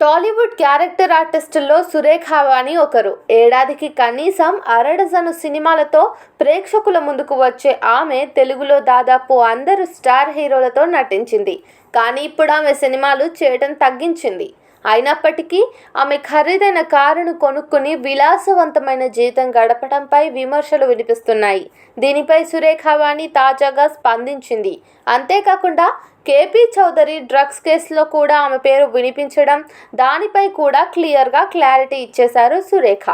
Tollywood character ఆర్టిస్టుల్లో Surekha వాణి ఒకరు. ఏడాదికి కనీసం అరడజను సినిమాలతో ప్రేక్షకుల ముందుకు వచ్చే ఆమె తెలుగులో దాదాపు అందరు స్టార్ హీరోలతో నటించింది. కానీ ఇప్పుడు ఆమె సినిమాలు చేయడం తగ్గించింది. అయినప్పటికీ ఆమె ఖరీదైన కారును కొనుక్కుని విలాసవంతమైన జీవితం గడపడంపై విమర్శలు వినిపిస్తున్నాయి. దీనిపై సురేఖ వాణి తాజాగా స్పందించింది. అంతేకాకుండా కేపీ చౌదరి డ్రగ్స్ కేసులో కూడా ఆమె పేరు వినిపించడం, దానిపై కూడా క్లారిటీ ఇచ్చేశారు సురేఖ.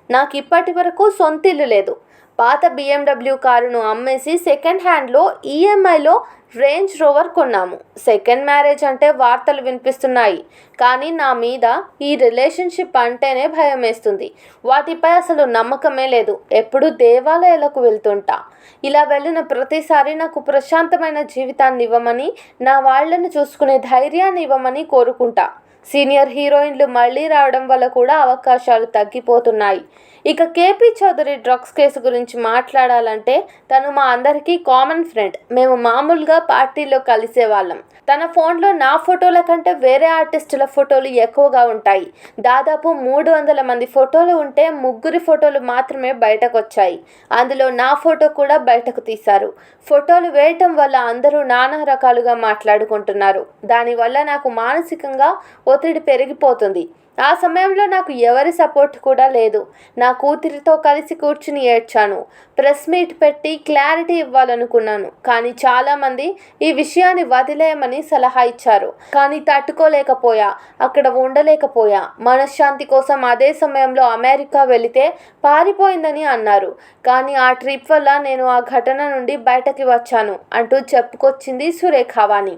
నాకు ఇప్పటి వరకు సొంతిల్లు లేదు. పాత BMW కారును అమ్మేసి సెకండ్ హ్యాండ్లో ఈఎంఐలో రేంజ్ రోవర్ కొన్నాము. సెకండ్ మ్యారేజ్ అంటే వార్తలు వినిపిస్తున్నాయి. కానీ నా మీద ఈ రిలేషన్షిప్ అంటేనే భయం వేస్తుంది. వాటిపై అసలు నమ్మకమే లేదు. ఎప్పుడు దేవాలయాలకు వెళ్తుంటా. ఇలా వెళ్ళిన ప్రతిసారి నాకు ప్రశాంతమైన జీవితాన్ని ఇవ్వమని, నా వాళ్లను చూసుకునే ధైర్యాన్ని ఇవ్వమని కోరుకుంటా. సీనియర్ హీరోయిన్లు మళ్లీ రావడం వల్ల కూడా అవకాశాలు తగ్గిపోతున్నాయి. ఇక కేపీ చౌదరి డ్రగ్స్ కేసు గురించి మాట్లాడాలంటే తను మా అందరికీ కామన్ ఫ్రెండ్. మేము మామూలుగా పార్టీలో కలిసేవాళ్ళం. తన ఫోన్లో నా ఫోటోల కంటే వేరే ఆర్టిస్టుల ఫోటోలు ఎక్కువగా ఉంటాయి. దాదాపు 300 మంది ఫోటోలు ఉంటే 3 ఫోటోలు మాత్రమే బయటకు వచ్చాయి. అందులో నా ఫోటో కూడా బయటకు తీశారు. ఫోటోలు వేయటం వల్ల అందరూ నానా రకాలుగా మాట్లాడుకుంటున్నారు. దానివల్ల నాకు మానసికంగా ఒత్తిడి పెరిగిపోతుంది. ఆ సమయంలో నాకు ఎవరి సపోర్ట్ కూడా లేదు. నా కూతురితో కలిసి కూర్చుని ఏడ్చాను. ప్రెస్ మీట్ పెట్టి క్లారిటీ ఇవ్వాలనుకున్నాను. కానీ చాలామంది ఈ విషయాన్ని వదిలేయమని సలహా ఇచ్చారు. కానీ తట్టుకోలేకపోయా. అక్కడ ఉండలేకపోయా. మనశ్శాంతి కోసం అదే సమయంలో అమెరికా వెళితే పారిపోయిందని అన్నారు. కానీ ఆ ట్రిప్ వల్ల నేను ఆ ఘటన నుండి బయటకి వచ్చాను అంటూ చెప్పుకొచ్చింది సురేఖ వాణి.